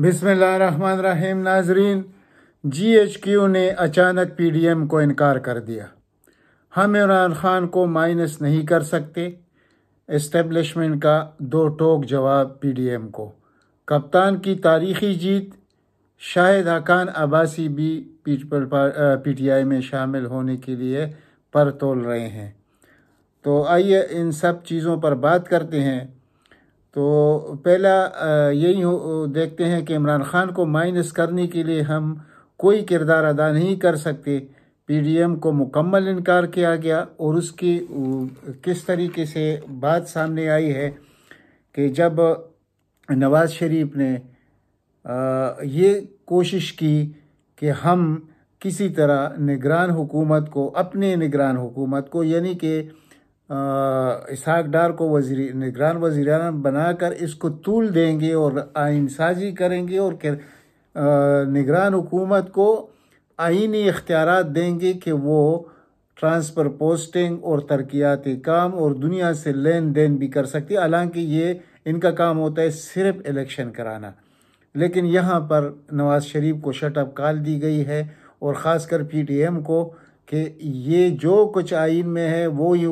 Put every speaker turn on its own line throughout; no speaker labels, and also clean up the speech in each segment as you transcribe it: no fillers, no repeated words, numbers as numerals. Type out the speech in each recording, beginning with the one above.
بسم اللہ الرحمن الرحیم۔ ناظرین، GHQ نے اچانک PDM کو انکار کر دیا۔ ہم عمران خان کو مائنس نہیں کر سکتے۔ اسٹیبلشمنٹ کا دو ٹوک جواب PDM کو۔ کپتان کی تاریخی جیت۔ شاہد حقان عباسی بھی PTI میں شامل ہونے کے لیے پر تول رہے ہیں۔ تو آئیے ان سب چیزوں پر بات کرتے ہیں۔ تو پہلا یہی دیکھتے ہیں کہ عمران خان کو مائنس کرنے کے لیے ہم کوئی کردار ادا نہیں کر سکتے۔ PDM کو مکمل انکار کیا گیا اور اس کی کس طریقے سے بات سامنے آئی ہے کہ جب نواز شریف نے یہ کوشش کی کہ ہم کسی طرح نگران حکومت کو، اپنے نگران حکومت کو، یعنی کہ اسحاق ڈار کو نگران وزیر اعظم بنا کر اس کو طول دیں گے اور آئین سازی کریں گے اور نگران حکومت کو آئینی اختیارات دیں گے کہ وہ ٹرانسفر پوسٹنگ اور ترقیاتی کام اور دنیا سے لین دین بھی کر سکتی، حالانکہ یہ ان کا کام ہوتا ہے صرف الیکشن کرانا۔ لیکن یہاں پر نواز شریف کو شٹ اپ کال دی گئی ہے اور خاص کر PTM کو کہ یہ جو کچھ آئین میں ہے وہی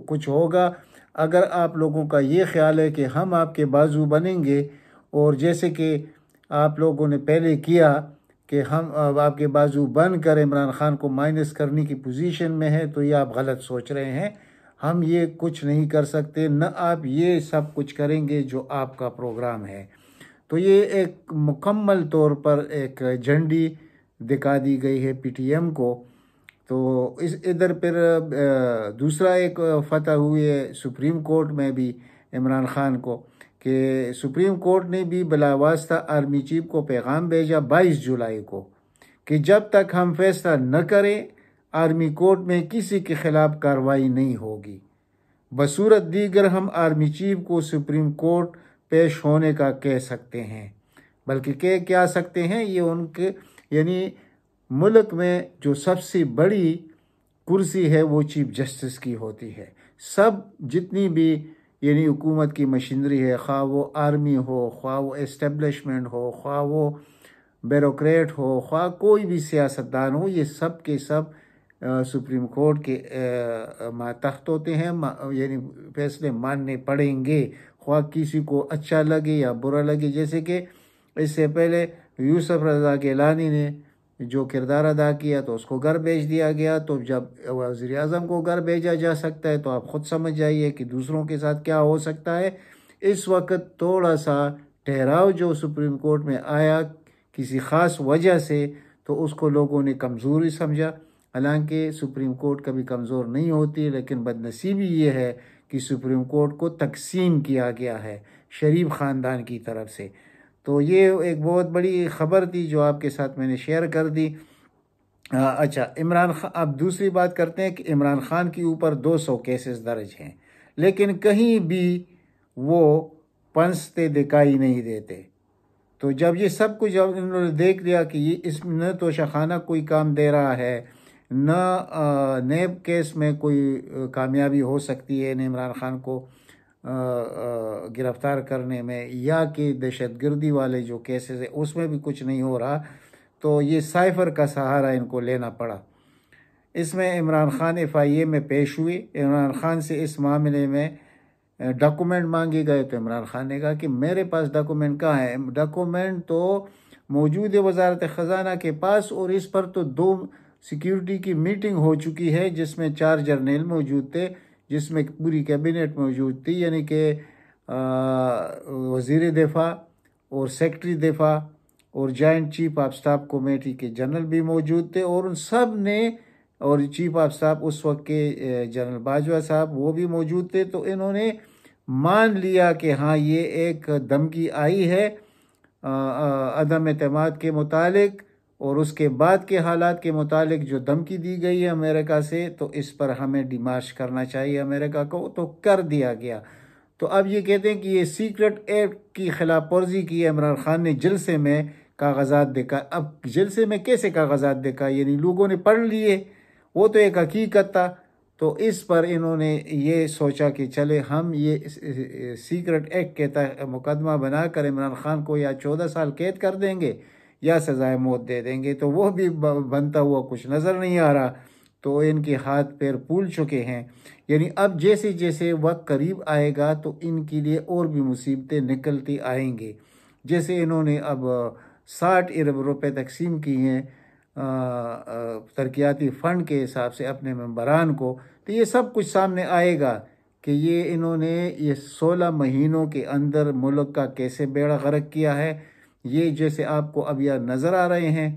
کچھ ہوگا۔ اگر آپ لوگوں کا یہ خیال ہے کہ ہم آپ کے بازو بنیں گے اور جیسے کہ آپ لوگوں نے پہلے کیا کہ ہم آپ کے بازو بن کر عمران خان کو مائنس کرنے کی پوزیشن میں ہے، تو یہ آپ غلط سوچ رہے ہیں۔ ہم یہ کچھ نہیں کر سکتے، نہ آپ یہ سب کچھ کریں گے جو آپ کا پروگرام ہے۔ تو یہ ایک مکمل طور پر ایک جھنڈی دکھا دی گئی ہے PTM کو۔ تو ادھر پھر دوسرا ایک فتح ہوئی ہے سپریم کورٹ میں بھی عمران خان کو، کہ سپریم کورٹ نے بھی بلا واسطہ آرمی چیف کو پیغام بھیجا 22 جولائی کو کہ جب تک ہم فیصلہ نہ کریں آرمی کورٹ میں کسی کے خلاف کارروائی نہیں ہوگی۔ بصورت دیگر ہم آرمی چیف کو سپریم کورٹ پیش ہونے کا کہہ سکتے ہیں، بلکہ کیا سکتے ہیں، یہ ان کے یعنی ملک میں جو سب سے بڑی کرسی ہے وہ چیف جسٹس کی ہوتی ہے۔ سب جتنی بھی یعنی حکومت کی مشینری ہے، خواہ وہ آرمی ہو، خواہ وہ اسٹیبلشمنٹ ہو، خواہ وہ بیوروکریٹ ہو، خواہ کوئی بھی سیاستدان ہو، یہ سب کے سب سپریم کورٹ کے ماتحت ہوتے ہیں، یعنی فیصلے ماننے پڑیں گے، خواہ کسی کو اچھا لگے یا برا لگے۔ جیسے کہ اس سے پہلے یوسف رضا گیلانی نے جو کردار ادا کیا تو اس کو گھر بھیج دیا گیا، تو جب وزیر اعظم کو گھر بھیجا جا سکتا ہے تو آپ خود سمجھ جائیے کہ دوسروں کے ساتھ کیا ہو سکتا ہے۔ اس وقت تھوڑا سا ٹھہراؤ جو سپریم کورٹ میں آیا کسی خاص وجہ سے، تو اس کو لوگوں نے کمزوری سمجھا، حالانکہ سپریم کورٹ کبھی کمزور نہیں ہوتی، لیکن بدنصیبی یہ ہے کہ سپریم کورٹ کو تقسیم کیا گیا ہے شریف خاندان کی طرف سے۔ تو یہ ایک بہت بڑی خبر تھی جو آپ کے ساتھ میں نے شیئر کر دی۔ اچھا، عمران خان، اب دوسری بات کرتے ہیں کہ عمران خان کے اوپر 200 کیسز درج ہیں، لیکن کہیں بھی وہ پنستے دکھائی نہیں دیتے۔ تو جب یہ سب کچھ انہوں نے دیکھ لیا کہ یہ اس میں نہ توشہ خانہ کوئی کام دے رہا ہے، نہ نیب کیس میں کوئی کامیابی ہو سکتی ہے، نہ عمران خان کو گرفتار کرنے میں، یا کہ دہشت گردی والے جو کیسز ہیں اس میں بھی کچھ نہیں ہو رہا، تو یہ سائفر کا سہارا ان کو لینا پڑا۔ اس میں عمران خان FIA میں پیش ہوئے۔ عمران خان سے اس معاملے میں ڈاکومنٹ مانگے گئے تو عمران خان نے کہا کہ میرے پاس ڈاکومنٹ کہاں ہے؟ ڈاکومنٹ تو موجود ہے وزارت خزانہ کے پاس، اور اس پر تو 2 سیکیورٹی کی میٹنگ ہو چکی ہے جس میں 4 جرنیل موجود تھے، جس میں پوری کیبنٹ موجود تھی، یعنی کہ وزیر دفاع اور سیکرٹری دفاع اور joint chief of staff committee کے جنرل بھی موجود تھے، اور ان سب نے، اور چیف آف سٹاف اس وقت کے جنرل باجوہ صاحب وہ بھی موجود تھے، تو انہوں نے مان لیا کہ ہاں یہ ایک دھمکی آئی ہے عدم اعتماد کے متعلق، اور اس کے بعد کے حالات کے متعلق جو دھمکی دی گئی ہے امریکہ سے، تو اس پر ہمیں ڈیمارش کرنا چاہیے امریکہ کو، تو کر دیا گیا۔ تو اب یہ کہتے ہیں کہ یہ سیکرٹ ایکٹ کی خلاف ورزی کی ہے، عمران خان نے جلسے میں کاغذات دکھا۔ اب جلسے میں کیسے کاغذات دکھا؟ یعنی لوگوں نے پڑھ لیے، وہ تو ایک حقیقت تھا۔ تو اس پر انہوں نے یہ سوچا کہ چلے ہم یہ سیکرٹ ایکٹ کے تحت مقدمہ بنا کر عمران خان کو یا 14 سال قید کر دیں گے یا سزائے موت دے دیں گے، تو وہ بھی بنتا ہوا کچھ نظر نہیں آ رہا، تو ان کے ہاتھ پیر پھول چکے ہیں۔ یعنی اب جیسے جیسے وقت قریب آئے گا تو ان کے لیے اور بھی مصیبتیں نکلتی آئیں گے۔ جیسے انہوں نے اب 60 ارب روپے تقسیم کی ہیں ترقیاتی فنڈ کے حساب سے اپنے ممبران کو، تو یہ سب کچھ سامنے آئے گا کہ یہ انہوں نے یہ 16 مہینوں کے اندر ملک کا کیسے بیڑا غرق کیا ہے۔ یہ جیسے آپ کو اب یہ نظر آ رہے ہیں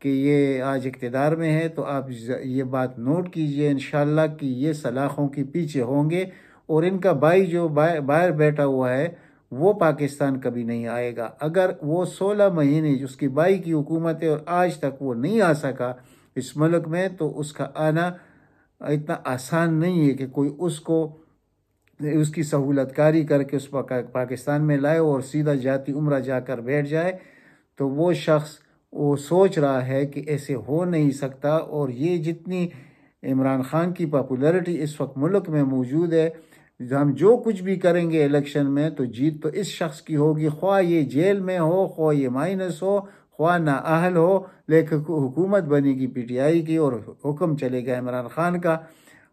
کہ یہ آج اقتدار میں ہے، تو آپ یہ بات نوٹ کیجئے انشاءاللہ کہ یہ سلاخوں کے پیچھے ہوں گے، اور ان کا بھائی جو باہر بیٹھا ہوا ہے وہ پاکستان کبھی نہیں آئے گا۔ اگر وہ 16 مہینے اس کی بھائی کی حکومت ہے اور آج تک وہ نہیں آ سکا اس ملک میں، تو اس کا آنا اتنا آسان نہیں ہے کہ کوئی اس کی سہولت کاری کر کے اس پاکستان میں لائے اور سیدھا جاتی عمرہ جا کر بیٹھ جائے۔ تو وہ شخص وہ سوچ رہا ہے کہ ایسے ہو نہیں سکتا، اور یہ جتنی عمران خان کی پاپولیرٹی اس وقت ملک میں موجود ہے، ہم جو کچھ بھی کریں گے الیکشن میں تو جیت تو اس شخص کی ہوگی، خواہ یہ جیل میں ہو، خواہ یہ مائنس ہو، خواہ نااہل ہو، لیکن حکومت بنے گی پی ٹی آئی کی اور حکم چلے گا عمران خان کا،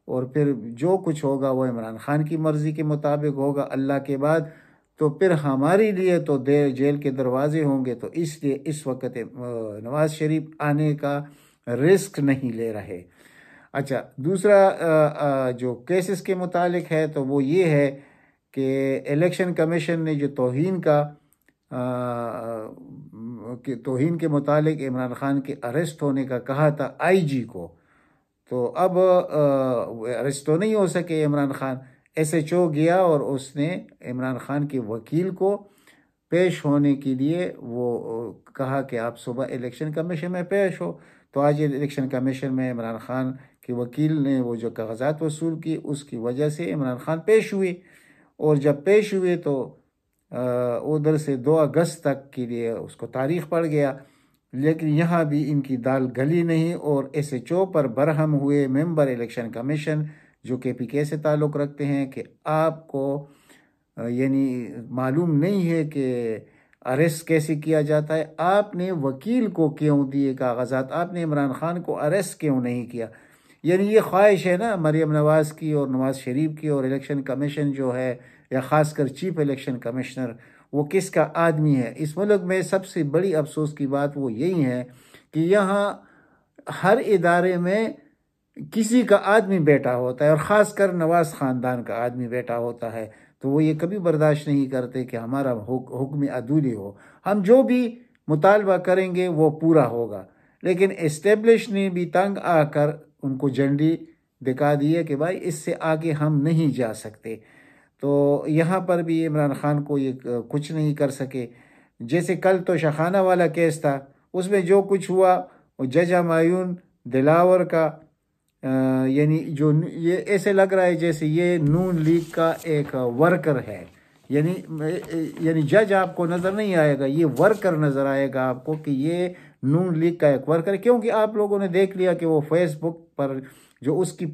اور پھر جو کچھ ہوگا وہ عمران خان کی مرضی کے مطابق ہوگا اللہ کے بعد۔ تو پھر ہمارے لیے تو جیل کے دروازے ہوں گے، تو اس لیے اس وقت نواز شریف آنے کا رسک نہیں لے رہے۔ اچھا، دوسرا جو کیسز کے متعلق ہے تو وہ یہ ہے کہ الیکشن کمیشن نے جو توہین کے متعلق عمران خان کے اریسٹ ہونے کا کہا تھا آئی جی کو، تو اب اریسٹ تو نہیں ہو سکے Imran Khan. S H O گیا اور اس نے عمران خان کے وکیل کو پیش ہونے کے لیے وہ کہا کہ آپ صبح الیکشن کمیشن میں پیش ہو، تو آج الیکشن کمیشن میں عمران خان کے وکیل نے وہ جو کاغذات وصول کی، اس کی وجہ سے عمران خان پیش ہوئے، اور جب پیش ہوئے تو ادھر سے 2 اگست تک کے لیے اس کو تاریخ پڑ گیا، لیکن یہاں بھی ان کی دال گلی نہیں، اور ایس ایچ او پر برہم ہوئے ممبر الیکشن کمیشن جو کے پی کے سے تعلق رکھتے ہیں کہ آپ کو یعنی معلوم نہیں ہے کہ اریسٹ کیسے کیا جاتا ہے، آپ نے وکیل کو کیوں دیے کاغذات، آپ نے عمران خان کو اریسٹ کیوں نہیں کیا۔ یعنی یہ خواہش ہے نا مریم نواز کی اور نواز شریف کی، اور الیکشن کمیشن جو ہے یا خاص کر چیف الیکشن کمشنر وہ کس کا آدمی ہے۔ اس ملک میں سب سے بڑی افسوس کی بات وہ یہی ہے کہ یہاں ہر ادارے میں کسی کا آدمی بیٹھا ہوتا ہے، اور خاص کر نواز خاندان کا آدمی بیٹھا ہوتا ہے، تو وہ یہ کبھی برداشت نہیں کرتے کہ ہمارا حکم عدولی ہو، ہم جو بھی مطالبہ کریں گے وہ پورا ہوگا۔ لیکن اسٹیبلش نے بھی تنگ آ کر ان کو جھنڈی دکھا دی ہے کہ بھائی اس سے آگے ہم نہیں جا سکتے، تو یہاں پر بھی عمران خان کو یہ کچھ نہیں کر سکے۔ جیسے کل تو شاخانہ والا کیس تھا، اس میں جو کچھ ہوا وہ جج معیون دلاور کا یعنی جو یہ ایسے لگ رہا ہے جیسے یہ نون لیگ کا ایک ورکر ہے، یعنی جج آپ کو نظر نہیں آئے گا، یہ ورکر نظر آئے گا آپ کو کہ یہ نون لیگ کا ایک ورکر ہے، کیونکہ آپ لوگوں نے دیکھ لیا کہ وہ فیس بک پر جو اس کی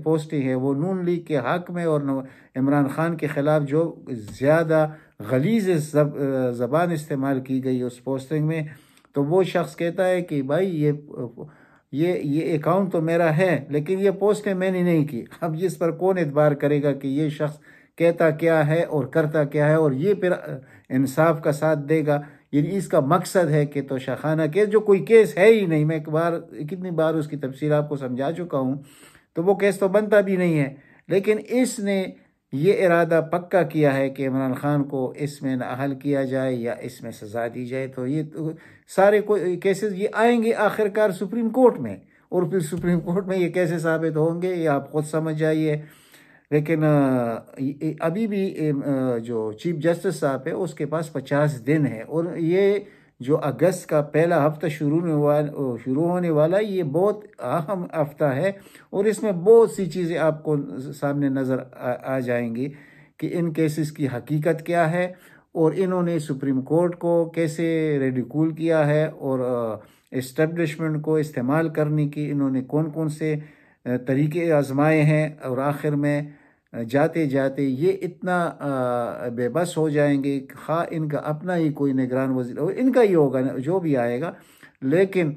پوسٹیں ہیں وہ نون لیگ کے حق میں اور عمران خان کے خلاف جو زیادہ غلیظ زبان استعمال کی گئی اس پوسٹنگ میں، تو وہ شخص کہتا ہے کہ بھائی یہ اکاؤنٹ تو میرا ہے لیکن یہ پوسٹیں میں نے نہیں کی۔ اب اس پر کون اعتبار کرے گا کہ یہ شخص کہتا کیا ہے اور کرتا کیا ہے، اور یہ پھر انصاف کا ساتھ دے گا؟ یعنی اس کا مقصد ہے کہ تو شاخانہ کیس جو کوئی کیس ہے ہی نہیں، میں کتنی بار اس کی تفصیل آپ کو سمجھا چکا ہوں، تو وہ کیس تو بنتا بھی نہیں ہے، لیکن اس نے یہ ارادہ پکا کیا ہے کہ عمران خان کو اس میں نااہل کیا جائے یا اس میں سزا دی جائے۔ تو یہ سارے کیسز یہ آئیں گے آخر کار سپریم کورٹ میں، اور پھر سپریم کورٹ میں یہ کیسے ثابت ہوں گے یہ آپ خود سمجھ جائیے۔ لیکن ابھی بھی جو چیف جسٹس صاحب ہے اس کے پاس 50 دن ہے، اور یہ جو اگست کا پہلا ہفتہ شروع ہونے والا یہ بہت اہم ہفتہ ہے، اور اس میں بہت سی چیزیں آپ کو سامنے نظر آ جائیں گی کہ ان کیسز کی حقیقت کیا ہے، اور انہوں نے سپریم کورٹ کو کیسے ریڈیکول کیا ہے، اور اسٹیبلشمنٹ کو استعمال کرنے کی انہوں نے کون کون سے طریقے آزمائے ہیں اور آخر میں جاتے جاتے یہ اتنا بے بس ہو جائیں گے، خواہ ان کا اپنا ہی کوئی نگران وزیر ہو، ان کا ہی ہوگا جو بھی آئے گا، لیکن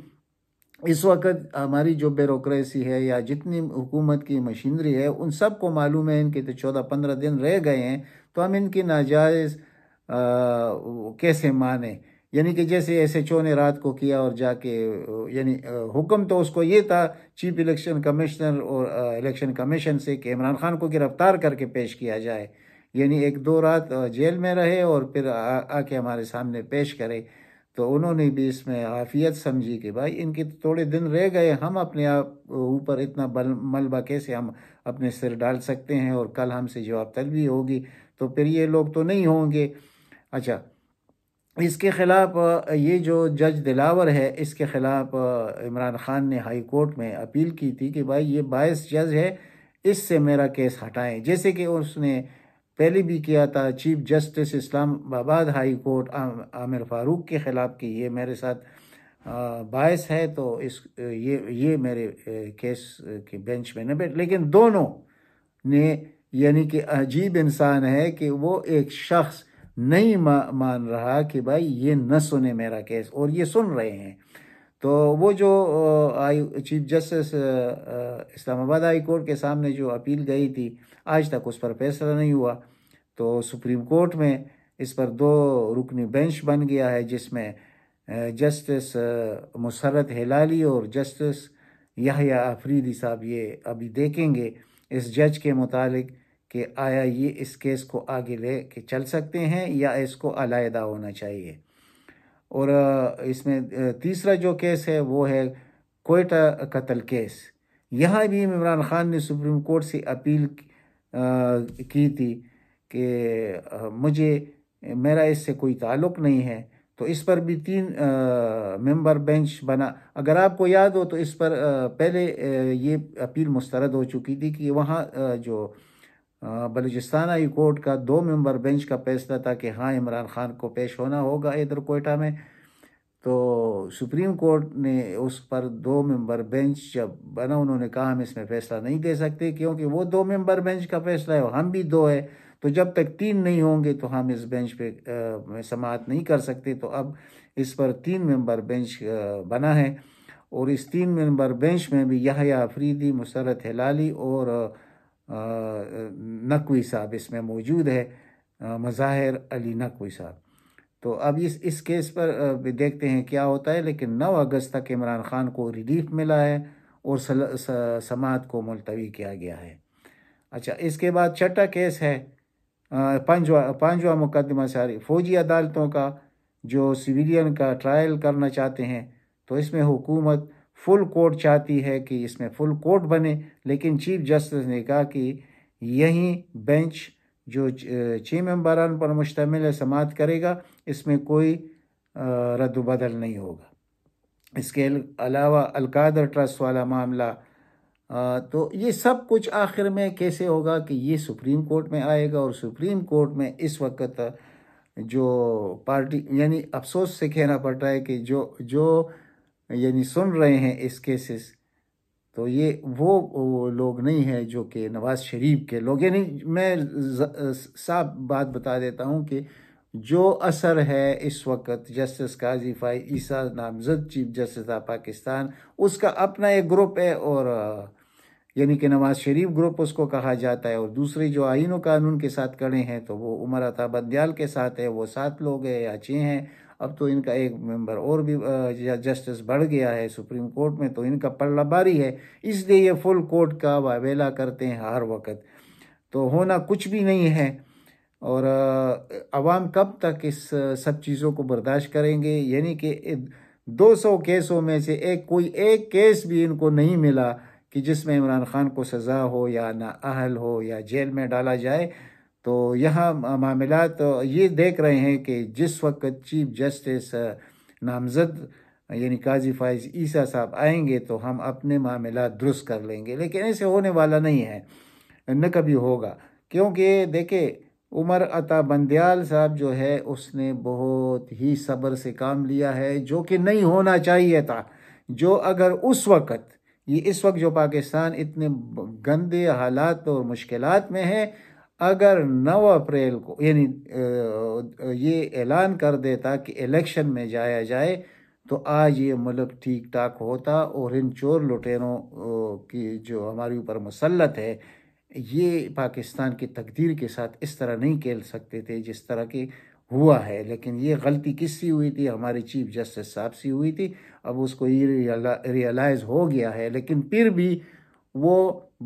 اس وقت ہماری جو بیوروکریسی ہے یا جتنی حکومت کی مشینری ہے ان سب کو معلوم ہے ان کے تو 14-15 دن رہ گئے ہیں، تو ہم ان کی ناجائز کیسے مانیں؟ یعنی کہ جیسے ایس ایچ او نے رات کو کیا اور جا کے یعنی حکم تو اس کو یہ تھا چیف الیکشن کمشنر اور الیکشن کمیشن سے کہ عمران خان کو گرفتار کر کے پیش کیا جائے، یعنی 1-2 رات جیل میں رہے اور پھر آ کے ہمارے سامنے پیش کرے۔ تو انہوں نے بھی اس میں عافیت سمجھی کہ بھائی ان کے تھوڑے دن رہ گئے، ہم اپنے آپ اوپر اتنا ملبہ کیسے ہم اپنے سر ڈال سکتے ہیں، اور کل ہم سے جواب طلبی ہوگی تو پھر یہ لوگ تو نہیں ہوں گے۔ اچھا، اس کے خلاف یہ جو جج دلاور ہے اس کے خلاف عمران خان نے ہائی کورٹ میں اپیل کی تھی کہ بھائی یہ باعث جج ہے، اس سے میرا کیس ہٹائیں، جیسے کہ اس نے پہلے بھی کیا تھا چیف جسٹس اسلام آباد ہائی کورٹ عامر فاروق کے خلاف کہ یہ میرے ساتھ باعث ہے تو یہ میرے کیس کے بینچ میں نہ بیٹھ، لیکن دونوں نے یعنی کہ عجیب انسان ہے کہ وہ ایک شخص نہیں مان رہا کہ بھائی یہ نہ سنے میرا کیس، اور یہ سن رہے ہیں۔ تو وہ جو چیف جسٹس اسلام آباد ہائی کورٹ کے سامنے جو اپیل گئی تھی آج تک اس پر فیصلہ نہیں ہوا، تو سپریم کورٹ میں اس پر 2 رکنی بینچ بن گیا ہے، جس میں جسٹس مسرت ہلالی اور جسٹس یحییٰ آفریدی صاحب یہ ابھی دیکھیں گے اس جج کے متعلق کہ آیا یہ اس کیس کو آگے لے کے چل سکتے ہیں یا اس کو علیحدہ ہونا چاہیے۔ اور اس میں تیسرا جو کیس ہے وہ ہے کوئٹہ قتل کیس، یہاں بھی عمران خان نے سپریم کورٹ سے اپیل کی تھی کہ میرا اس سے کوئی تعلق نہیں ہے، تو اس پر بھی 3 ممبر بینچ بنا۔ اگر آپ کو یاد ہو تو اس پر پہلے یہ اپیل مسترد ہو چکی تھی کہ وہاں جو بلوچستان ہائی کورٹ کا 2 ممبر بینچ کا فیصلہ تھا کہ ہاں عمران خان کو پیش ہونا ہوگا ادھر کوئٹہ میں، تو سپریم کورٹ نے اس پر 2 ممبر بینچ جب بنا انہوں نے کہا ہم اس میں فیصلہ نہیں دے سکتے کیونکہ وہ 2 ممبر بینچ کا فیصلہ ہے اور ہم بھی 2 ہے، تو جب تک 3 نہیں ہوں گے تو ہم اس بینچ پہ سماعت نہیں کر سکتے۔ تو اب اس پر 3 ممبر بینچ بنا ہے، اور اس 3 ممبر بینچ میں بھی یحییٰ آفریدی، مسرت ہلالی اور نقوی صاحب اس میں موجود ہے، مظاہر علی نقوی صاحب۔ تو اب اس کیس پر دیکھتے ہیں کیا ہوتا ہے، لیکن 9 اگست تک عمران خان کو ریلیف ملا ہے اور سماعت کو ملتوی کیا گیا ہے۔ اچھا، اس کے بعد چھٹا کیس ہے پانچواں مقدمہ فوجی عدالتوں کا جو سویلین کا ٹرائل کرنا چاہتے ہیں، تو اس میں حکومت فل کورٹ چاہتی ہے کہ اس میں فل کورٹ بنے، لیکن چیف جسٹس نے کہا کہ یہی بینچ جو 6 ممبران پر مشتمل ہے سماعت کرے گا، اس میں کوئی رد و بدل نہیں ہوگا۔ اس کے علاوہ القادر ٹرسٹ والا معاملہ، تو یہ سب کچھ آخر میں کیسے ہوگا کہ یہ سپریم کورٹ میں آئے گا، اور سپریم کورٹ میں اس وقت جو پارٹی یعنی افسوس سے کہنا پڑ رہا ہے کہ جو یعنی سن رہے ہیں اس کیسز، تو یہ وہ لوگ نہیں ہیں جو کہ نواز شریف کے لوگ، یعنی میں صاف بات بتا دیتا ہوں کہ جو اثر ہے اس وقت جسٹس قاضی فائز عیسیٰ نامزد چیف جسٹس آف پاکستان، اس کا اپنا ایک گروپ ہے، اور یعنی کہ نواز شریف گروپ اس کو کہا جاتا ہے، اور دوسرے جو آئین و قانون کے ساتھ کھڑے ہیں تو وہ عمر عطا بندیال کے ساتھ ہے، وہ 7 لوگ ہیں یا 6 ہیں، اب تو ان کا ایک ممبر اور بھی جسٹس بڑھ گیا ہے سپریم کورٹ میں، تو ان کا پلہ باری ہے، اس لیے یہ فل کورٹ کا واویلا کرتے ہیں ہر وقت، تو ہونا کچھ بھی نہیں ہے۔ اور عوام کب تک اس سب چیزوں کو برداشت کریں گے؟ یعنی کہ 200 کیسوں میں سے کوئی ایک کیس بھی ان کو نہیں ملا کہ جس میں عمران خان کو سزا ہو یا نااہل ہو یا جیل میں ڈالا جائے۔ تو یہاں معاملات یہ دیکھ رہے ہیں کہ جس وقت چیف جسٹس نامزد یعنی قاضی فائز عیسیٰ صاحب آئیں گے تو ہم اپنے معاملات درست کر لیں گے، لیکن ایسے ہونے والا نہیں ہے، نہ کبھی ہوگا، کیونکہ دیکھیں عمر عطا بندیال صاحب جو ہے اس نے بہت ہی صبر سے کام لیا ہے، جو کہ نہیں ہونا چاہیے تھا، جو اگر اس وقت یہ اس وقت جو پاکستان اتنے گندے حالات اور مشکلات میں ہے، اگر 9 اپریل کو یعنی یہ اعلان کر دیتا کہ الیکشن میں جایا جائے تو آج یہ ملک ٹھیک ٹھاک ہوتا، اور ان چور لٹیروں کی جو ہمارے اوپر مسلط ہے یہ پاکستان کی تقدیر کے ساتھ اس طرح نہیں کھیل سکتے تھے جس طرح کی ہوا ہے۔ لیکن یہ غلطی کس سے ہوئی تھی؟ ہمارے چیف جسٹس صاحب سے ہوئی تھی۔ اب اس کو یہ ریئلائز ہو گیا ہے، لیکن پھر بھی وہ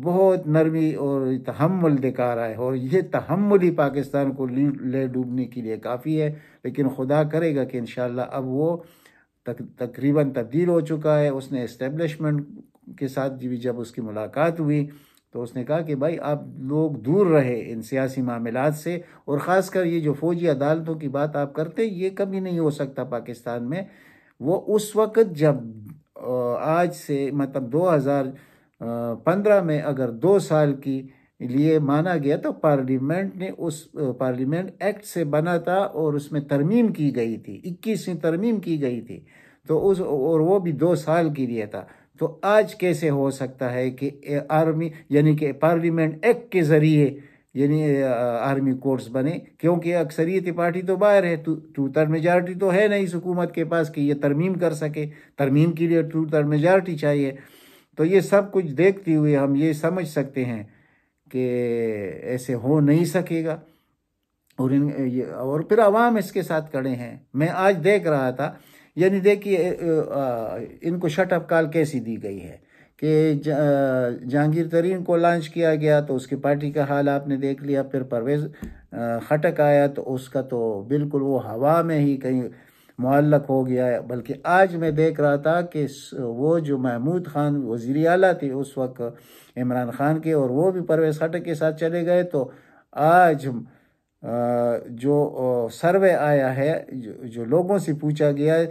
بہت نرمی اور تحمل دکھا رہا ہے، اور یہ تحمل ہی پاکستان کو لے ڈوبنے کے لیے کافی ہے۔ لیکن خدا کرے گا کہ انشاءاللہ اب وہ تقریباً تبدیل ہو چکا ہے۔ اس نے اسٹیبلشمنٹ کے ساتھ بھی جب اس کی ملاقات ہوئی تو اس نے کہا کہ بھائی آپ لوگ دور رہے ان سیاسی معاملات سے، اور خاص کر یہ جو فوجی عدالتوں کی بات آپ کرتے یہ کبھی نہیں ہو سکتا پاکستان میں۔ وہ اس وقت جب آج سے مطلب 2015 میں اگر 2 سال کی لیے مانا گیا تو پارلیمنٹ نے اس پارلیمنٹ ایکٹ سے بنا تھا، اور اس میں ترمیم کی گئی تھی، 21ویں ترمیم کی گئی تھی، تو اور وہ بھی 2 سال کے لیے تھا۔ تو آج کیسے ہو سکتا ہے کہ آرمی یعنی کہ پارلیمنٹ ایکٹ کے ذریعے یعنی آرمی کورٹس بنے؟ کیونکہ اکثریتی پارٹی تو باہر ہے، 2/3 میجارٹی تو ہے نہیں اس حکومت کے پاس کہ یہ ترمیم کر سکے۔ ترمیم کے لیے 2/3 میجارٹی چاہیے۔ تو یہ سب کچھ دیکھتے ہوئے ہم یہ سمجھ سکتے ہیں کہ ایسے ہو نہیں سکے گا، اور پھر عوام اس کے ساتھ کھڑے ہیں۔ میں آج دیکھ رہا تھا، یعنی دیکھیے ان کو شٹ اپ کال کیسی دی گئی ہے کہ جہانگیر ترین کو لانچ کیا گیا تو اس کی پارٹی کا حال آپ نے دیکھ لیا، پھر پرویز خٹک آیا تو اس کا تو بالکل وہ ہوا میں ہی کہیں معلق ہو گیا ہے۔ بلکہ آج میں دیکھ رہا تھا کہ وہ جو محمود خان وزیر اعلیٰ تھے اس وقت عمران خان کے، اور وہ بھی پرویز خٹک کے ساتھ چلے گئے، تو آج جو سروے آیا ہے، جو لوگوں سے پوچھا گیا ہے،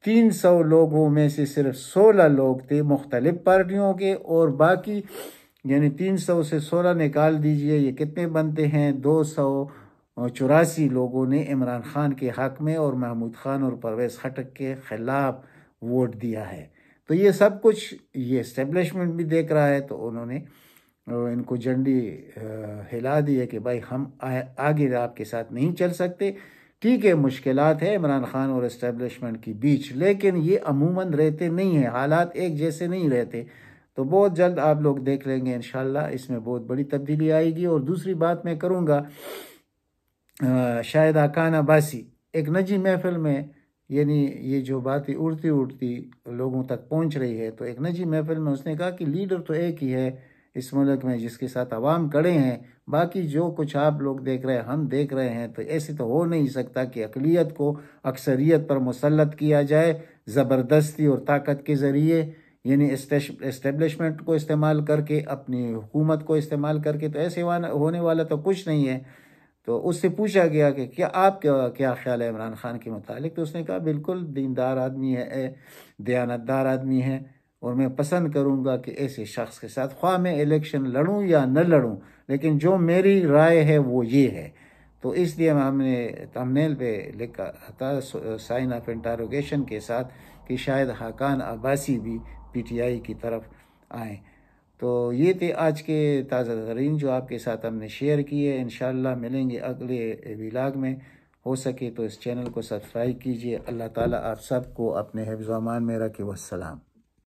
300 لوگوں میں سے صرف 16 لوگ تھے مختلف پارٹیوں کے، اور باقی یعنی 300 سے 16 نکال دیجئے یہ کتنے بنتے ہیں؟ 284 لوگوں نے عمران خان کے حق میں اور محمود خان اور پرویز خٹک کے خلاف ووٹ دیا ہے۔ تو یہ سب کچھ یہ اسٹیبلشمنٹ بھی دیکھ رہا ہے، تو انہوں نے ان کو جھنڈی ہلا دی ہے کہ بھائی ہم آگے آپ کے ساتھ نہیں چل سکتے۔ ٹھیک ہے مشکلات ہے عمران خان اور اسٹیبلشمنٹ کی بیچ، لیکن یہ عموماً رہتے نہیں ہیں، حالات ایک جیسے نہیں رہتے۔ تو بہت جلد آپ لوگ دیکھ لیں گے انشاءاللہ اس میں بہت بڑی تبدیلی آئے گی۔ اور دوسری بات میں کروں گا، شاہد حقان عباسی ایک نجی محفل میں، یعنی یہ جو باتیں اڑتی لوگوں تک پہنچ رہی ہے، تو ایک نجی محفل میں اس نے کہا کہ لیڈر تو ایک ہی ہے اس ملک میں جس کے ساتھ عوام کھڑے ہیں، باقی جو کچھ آپ لوگ دیکھ رہے ہیں ہم دیکھ رہے ہیں، تو ایسے تو ہو نہیں سکتا کہ اقلیت کو اکثریت پر مسلط کیا جائے زبردستی اور طاقت کے ذریعے، یعنی اسٹیبلشمنٹ کو استعمال کر کے، اپنی حکومت کو استعمال کر کے، تو ایسے ہونے والا تو کچھ نہیں ہے۔ تو اس سے پوچھا گیا کہ آپ کیا خیال ہے عمران خان کے متعلق؟ تو اس نے کہا بالکل دیندار آدمی ہے، دیانتدار آدمی ہے، اور میں پسند کروں گا کہ ایسے شخص کے ساتھ خواہ میں الیکشن لڑوں یا نہ لڑوں، لیکن جو میری رائے ہے وہ یہ ہے۔ تو اس لیے ہم نے تھمبنیل پہ لکھا تھا سائن آف انٹروگیشن کے ساتھ کہ شاید حقان عباسی بھی پی ٹی آئی کی طرف آئیں۔ تو یہ تھے آج کے تازہ ترین جو آپ کے ساتھ ہم نے شیئر کیے۔ انشاءاللہ ملیں گے اگلے ولاگ میں، ہو سکے تو اس چینل کو سبسکرائب کیجیے۔ اللہ تعالیٰ آپ سب کو اپنے حفظ و امان میں رکھے۔ والسلام۔